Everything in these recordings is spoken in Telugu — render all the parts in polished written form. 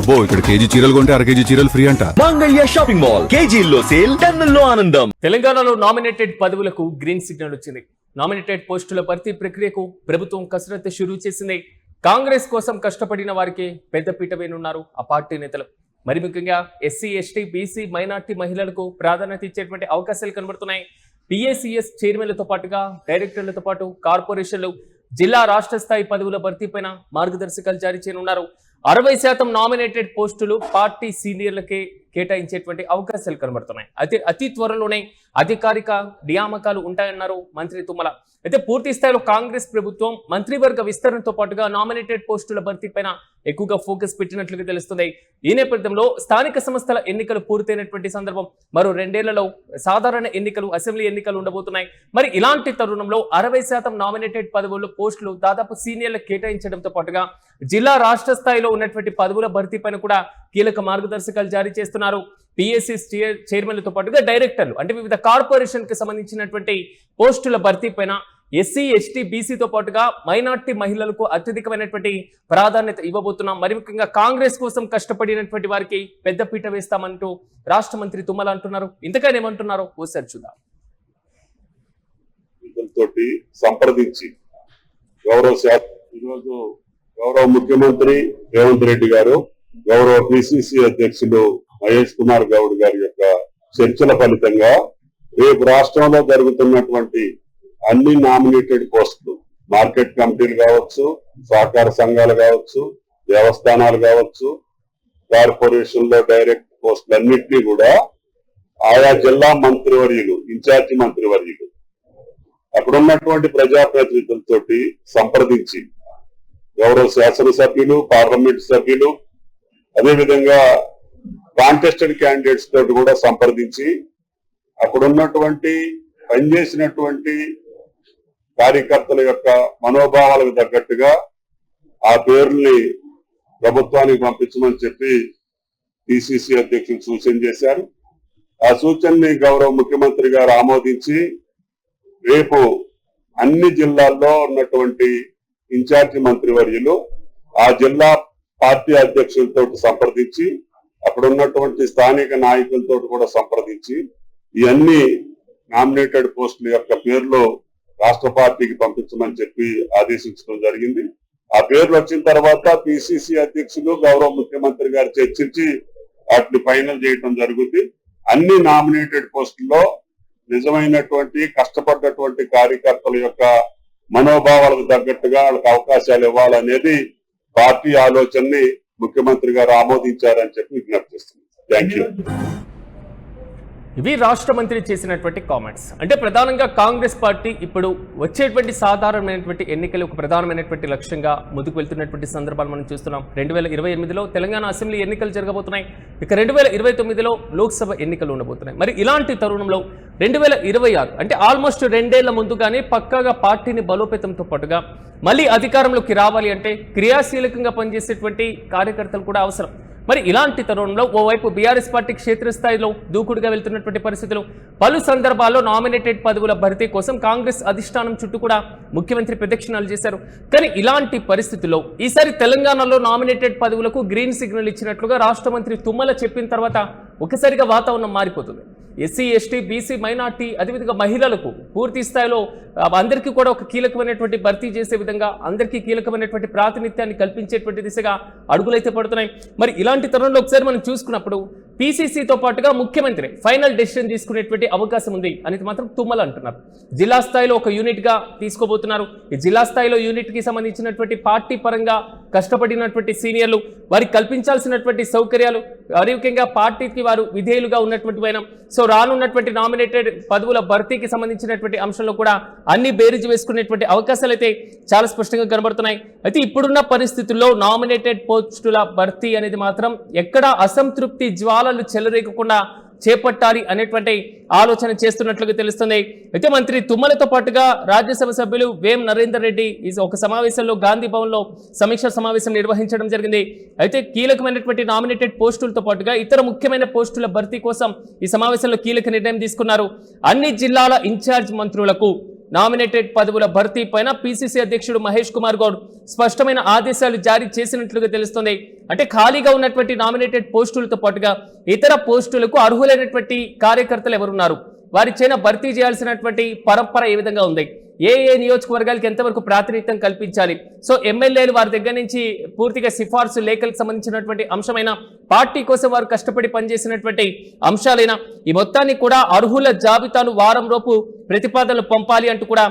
అబ్బో ఇక్కడ కేజీ చీరలు కొంటే అర కేజీ చీరలు ఫ్రీ అంట. మంగళ్య షాపింగ్ మాల్ కేజీల్లో సేల్, టన్నుల్లో ఆనందం. తెలంగాణలో నామినేటెడ్ పదవులకు గ్రీన్ సిగ్నల్ వచ్చింది. నామినేటెడ్ పోస్టుల భర్తీ ప్రక్రియకు ప్రభుత్వం కసరత్తు షురూ చేసింది. కాంగ్రెస్ కోసం కష్టపడిన వారికి పెద్దపీట వేనున్నారు ఆ పార్టీ నేతలు. మరి ముఖ్యంగా ఎస్సీ, ఎస్టీ, బీసీ, మైనార్టీ మహిళలకు ప్రాధాన్యత ఇచ్చేటువంటి అవకాశాలు కనబడుతున్నాయి. పిఏసిఎస్ చైర్మన్లతో పాటుగా డైరెక్టర్లతో పాటు కార్పొరేషన్లు, జిల్లా రాష్ట్ర స్థాయి పదవుల భర్తీపైన మార్గదర్శకాలు జారీ చేయనున్నారు. 60% నామినేటెడ్ పోస్టులు పార్టీ సీనియర్లకే కేటాయించేటువంటి అవకాశాలు కనబడుతున్నాయి. అయితే అతి త్వరలోనే అధికారిక నియామకాలు ఉంటాయన్నారు మంత్రి తుమ్మల. అయితే పూర్తి స్థాయిలో కాంగ్రెస్ ప్రభుత్వం మంత్రివర్గ విస్తరణతో పాటుగా నామినేటెడ్ పోస్టుల భర్తీపైన ఎక్కువగా ఫోకస్ పెట్టినట్లుగా తెలుస్తుంది. ఈ నేపథ్యంలో స్థానిక సంస్థల ఎన్నికలు పూర్తయినటువంటి సందర్భం, మరో 2 ఏళ్లలో సాధారణ ఎన్నికలు, అసెంబ్లీ ఎన్నికలు ఉండబోతున్నాయి. మరి ఇలాంటి తరుణంలో 60% నామినేటెడ్ పదవులు పోస్టులు దాదాపు సీనియర్లకు కేటాయించడంతో పాటుగా జిల్లా రాష్ట్ర స్థాయిలో ఉన్నటువంటి పదవుల భర్తీపైన కూడా కీలక మార్గదర్శకాలు జారీ చేస్తున్నారు. పిఎస్సి చైర్మన్లతో పాటుగా డైరెక్టర్లు, అంటే వివిధ కార్పొరేషన్ కి సంబంధించినటువంటి పోస్టుల భర్తీపైన ఎస్సీ, ఎస్టీ, బీసీతో పాటుగా మైనార్టీ మహిళలకు అత్యధికమైనటువంటి ప్రాధాన్యత ఇవ్వబోతున్నాం. మరి ముఖ్యంగా కాంగ్రెస్ కోసం కష్టపడినటువంటి వారికి పెద్దపీట వేస్తామంటూ రాష్ట్ర మంత్రి తుమ్మల అంటున్నారు. ఇంతకైనా ఏమంటున్నారో ఓసారి చూద్దాం. తోటి సంప్రదించి ఈరోజు గౌరవ ముఖ్యమంత్రి రేవంత్ రెడ్డి గారు, గౌరవ పిసిసి అధ్యక్షులు మహేష్ కుమార్ గౌడ్ గారి యొక్క చర్చల ఫలితంగా రేపు రాష్ట్రంలో జరుగుతున్నటువంటి అన్ని నామినేటెడ్ పోస్టులు, మార్కెట్ కమిటీలు కావచ్చు, సహకార సంఘాలు కావచ్చు, దేవస్థానాలు కావచ్చు, కార్పొరేషన్ లో డైరెక్ట్ పోస్టులన్నింటినీ కూడా ఆయా జిల్లా మంత్రివర్యులు, ఇన్ఛార్జి మంత్రివర్యులు అక్కడున్నటువంటి ప్రజాప్రతినిధులతో సంప్రదించి గౌరవ శాసనసభ్యులు, పార్లమెంట్ సభ్యులు, అదేవిధంగా కాంటెస్టెడ్ క్యాండిడేట్స్ తోటి కూడా సంప్రదించి అక్కడున్నటువంటి పనిచేసినటువంటి కార్యకర్తల యొక్క మనోభావాలకు తగ్గట్టుగా ఆ పేర్లని ప్రభుత్వానికి పంపించమని చెప్పి పిసిసి అధ్యక్షులు సూచన చేశారు. ఆ సూచనని గౌరవ ముఖ్యమంత్రి గారు ఆమోదించి రేపు అన్ని జిల్లాల్లో ఉన్నటువంటి ఇన్ఛార్జి మంత్రివర్యులు ఆ జిల్లా పార్టీ అధ్యక్షులతో సంప్రదించి అక్కడ ఉన్నటువంటి స్థానిక నాయకులతో కూడా సంప్రదించి ఇవన్నీ నామినేటెడ్ పోస్టుల యొక్క పేర్లు రాష్ట్ర పార్టీకి పంపించమని చెప్పి ఆదేశించడం జరిగింది. ఆ పేర్లు వచ్చిన తర్వాత పిసిసి అధ్యక్షులు, గౌరవ ముఖ్యమంత్రి గారు చర్చించి వాటిని ఫైనల్ చేయడం జరుగుతుంది. అన్ని నామినేటెడ్ పోస్టుల్లో నిజమైనటువంటి కష్టపడ్డటువంటి కార్యకర్తల యొక్క మనోభావాలకు తగ్గట్టుగా వాళ్ళకి అవకాశాలు ఇవ్వాలనేది పార్టీ ఆలోచనని ముఖ్యమంత్రి గారు ఆమోదించారని చెప్పి విజ్ఞప్తి చేస్తున్నారు. Thank you. ఇవి రాష్ట్ర మంత్రి చేసినటువంటి కామెంట్స్. అంటే ప్రధానంగా కాంగ్రెస్ పార్టీ ఇప్పుడు వచ్చేటువంటి సాధారణమైనటువంటి ఎన్నికలు ఒక ప్రధానమైనటువంటి లక్ష్యంగా ముందుకు వెళ్తున్నటువంటి సందర్భాలు మనం చూస్తున్నాం. 2028లో తెలంగాణ అసెంబ్లీ ఎన్నికలు జరగబోతున్నాయి. ఇక 2029లో లోక్సభ ఎన్నికలు ఉండబోతున్నాయి. మరి ఇలాంటి తరుణంలో 2026 అంటే ఆల్మోస్ట్ 2 ఏళ్ల ముందుగానే పక్కాగా పార్టీని బలోపేతంతో పాటుగా మళ్ళీ అధికారంలోకి రావాలి అంటే క్రియాశీలకంగా పనిచేసేటువంటి కార్యకర్తలు కూడా అవసరం. మరి ఇలాంటి తరుణంలో ఓవైపు బీఆర్ఎస్ పార్టీ క్షేత్రస్థాయిలో దూకుడుగా వెళ్తున్నటువంటి పరిస్థితులు, పలు సందర్భాల్లో నామినేటెడ్ పదవుల భర్తీ కోసం కాంగ్రెస్ అధిష్టానం చుట్టూ కూడా ముఖ్యమంత్రి ప్రదక్షిణాలు చేశారు. కానీ ఇలాంటి పరిస్థితుల్లో ఈసారి తెలంగాణలో నామినేటెడ్ పదవులకు గ్రీన్ సిగ్నల్ ఇచ్చినట్లుగా రాష్ట్ర మంత్రి తుమ్మల చెప్పిన తర్వాత ఒకసారిగా వాతావరణం మారిపోతుంది. ఎస్సీ, ఎస్టీ, బీసీ, మైనార్టీ, అదేవిధంగా మహిళలకు పూర్తి స్థాయిలో అందరికీ కూడా ఒక కీలకమైనటువంటి భర్తీ చేసే విధంగా అందరికీ కీలకమైనటువంటి ప్రాతినిధ్యాన్ని కల్పించేటువంటి దిశగా అడుగులైతే పడుతున్నాయి. మరి ఇలాంటి తరుణంలో ఒకసారి మనం చూసుకున్నప్పుడు పిసిసితో పాటుగా ముఖ్యమంత్రి ఫైనల్ డెసిషన్ తీసుకునేటువంటి అవకాశం ఉంది అనేది మాత్రం తుమ్మల అంటున్నారు. జిల్లా స్థాయిలో ఒక యూనిట్ గా తీసుకోబోతున్నారు. ఈ జిల్లా స్థాయిలో యూనిట్ కి సంబంధించినటువంటి పార్టీ పరంగా కష్టపడినటువంటి సీనియర్లు, వారికి కల్పించాల్సినటువంటి సౌకర్యాలు, మరి ముఖ్యంగా పార్టీకి వారు విధేయులుగా ఉన్నటువంటి పైన సో రానున్నటువంటి నామినేటెడ్ పదవుల భర్తీకి సంబంధించినటువంటి అంశంలో కూడా అన్ని బేరీజు వేసుకునేటువంటి అవకాశాలు అయితే చాలా స్పష్టంగా కనబడుతున్నాయి. అయితే ఇప్పుడున్న పరిస్థితుల్లో నామినేటెడ్ పోస్టుల భర్తీ అనేది మాత్రం ఎక్కడా అసంతృప్తి జ్వాలలు చెలరేగకుండా చేపట్టాలి అనేటువంటి ఆలోచన చేస్తున్నట్లుగా తెలుస్తుంది. అయితే మంత్రి తుమ్మలతో పాటుగా రాజ్యసభ సభ్యులు వేం నరేందర్ రెడ్డి ఒక సమావేశంలో గాంధీ భవన్ లో సమీక్ష సమావేశం నిర్వహించడం జరిగింది. అయితే కీలకమైనటువంటి నామినేటెడ్ పోస్టులతో పాటుగా ఇతర ముఖ్యమైన పోస్టుల భర్తీ కోసం ఈ సమావేశంలో కీలక నిర్ణయం తీసుకున్నారు. అన్ని జిల్లాల ఇన్ఛార్జ్ మంత్రులకు నామినేటెడ్ పదవుల భర్తీ పైన పిసిసి అధ్యక్షుడు మహేష్ కుమార్ గౌడ్ స్పష్టమైన ఆదేశాలు జారీ చేసినట్లుగా తెలుస్తుంది. అంటే ఖాళీగా ఉన్నటువంటి నామినేటెడ్ పోస్టులతో పాటుగా ఇతర పోస్టులకు అర్హులైనటువంటి కార్యకర్తలు ఎవరున్నారు, వారి చేత భర్తీ చేయాల్సినటువంటి పరంపర ఏ విధంగా ఉంది, ఏ నియోజకవర్గాలకు ఎంతవరకు ప్రాతినిధ్యం కల్పించాలి, సో ఎమ్మెల్యేలు వారి దగ్గర నుంచి పూర్తిగా సిఫార్సు లేఖలకు సంబంధించినటువంటి అంశమైన పార్టీ కోసం వారు కష్టపడి పనిచేసినటువంటి అంశాలైనా ఈ మొత్తాన్ని కూడా అర్హుల జాబితాను వారం లోపు ప్రతిపాదనలు పంపాలి అంటూ కూడా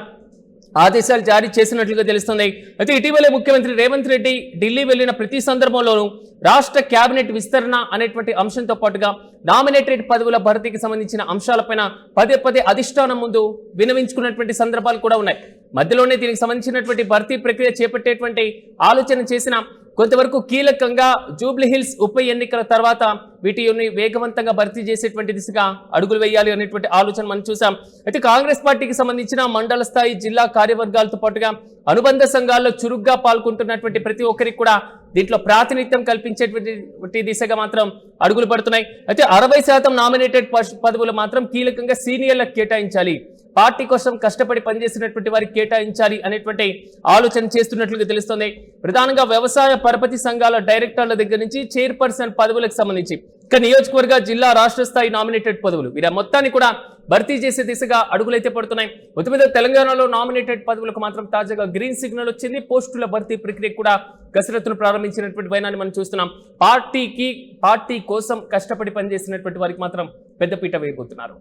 ఆదేశాలు జారీ చేసినట్లుగా తెలుస్తుంది. అయితే ఇటీవలే ముఖ్యమంత్రి రేవంత్ రెడ్డి ఢిల్లీ వెళ్లిన ప్రతి సందర్భంలోనూ రాష్ట్ర కేబినెట్ విస్తరణ అనేటువంటి అంశంతో పాటుగా నామినేటెడ్ పదవుల భర్తీకి సంబంధించిన అంశాలపైన పదే పదే అధిష్టానం ముందు వినవించుకున్నటువంటి సందర్భాలు కూడా ఉన్నాయి. మధ్యలోనే దీనికి సంబంధించినటువంటి భర్తీ ప్రక్రియ చేపట్టేటువంటి ఆలోచన చేసిన కొంతవరకు కీలకంగా జూబ్లీ హిల్స్ ఉప ఎన్నికల తర్వాత వీటిని వేగవంతంగా భర్తీ చేసేటువంటి దిశగా అడుగులు వేయాలి అనేటువంటి ఆలోచన మనం చూసాం. అయితే కాంగ్రెస్ పార్టీకి సంబంధించిన మండల స్థాయి జిల్లా కార్యవర్గాలతో పాటుగా అనుబంధ సంఘాల్లో చురుగ్గా పాల్గొంటున్నటువంటి ప్రతి ఒక్కరికి కూడా దీంట్లో ప్రాతినిధ్యం కల్పించేటువంటి దిశగా మాత్రం అడుగులు పడుతున్నాయి. అయితే 60% నామినేటెడ్ పదవులు మాత్రం కీలకంగా సీనియర్లకు కేటాయించాలి, పార్టీ కోసం కష్టపడి పనిచేసినటువంటి వారికి కేటాయించాలి అనేటువంటి ఆలోచన చేస్తున్నట్లుగా తెలుస్తుంది. ప్రధానంగా వ్యవసాయ పరపతి సంఘాల డైరెక్టర్ల దగ్గర నుంచి చైర్పర్సన్ పదవులకు సంబంధించి ఇక నియోజకవర్గ జిల్లా రాష్ట్ర స్థాయి నామినేటెడ్ పదవులు వీరి మొత్తాన్ని కూడా భర్తీ చేసే దిశగా అడుగులైతే పడుతున్నాయి. మొత్తం మీద తెలంగాణలో నామినేటెడ్ పదవులకు మాత్రం తాజాగా గ్రీన్ సిగ్నల్ వచ్చింది. పోస్టుల భర్తీ ప్రక్రియ కూడా కసరత్తును ప్రారంభించినటువంటి వైనాన్ని మనం చూస్తున్నాం. పార్టీ కోసం కష్టపడి పనిచేసినటువంటి వారికి మాత్రం పెద్దపీట వేయబోతున్నారు.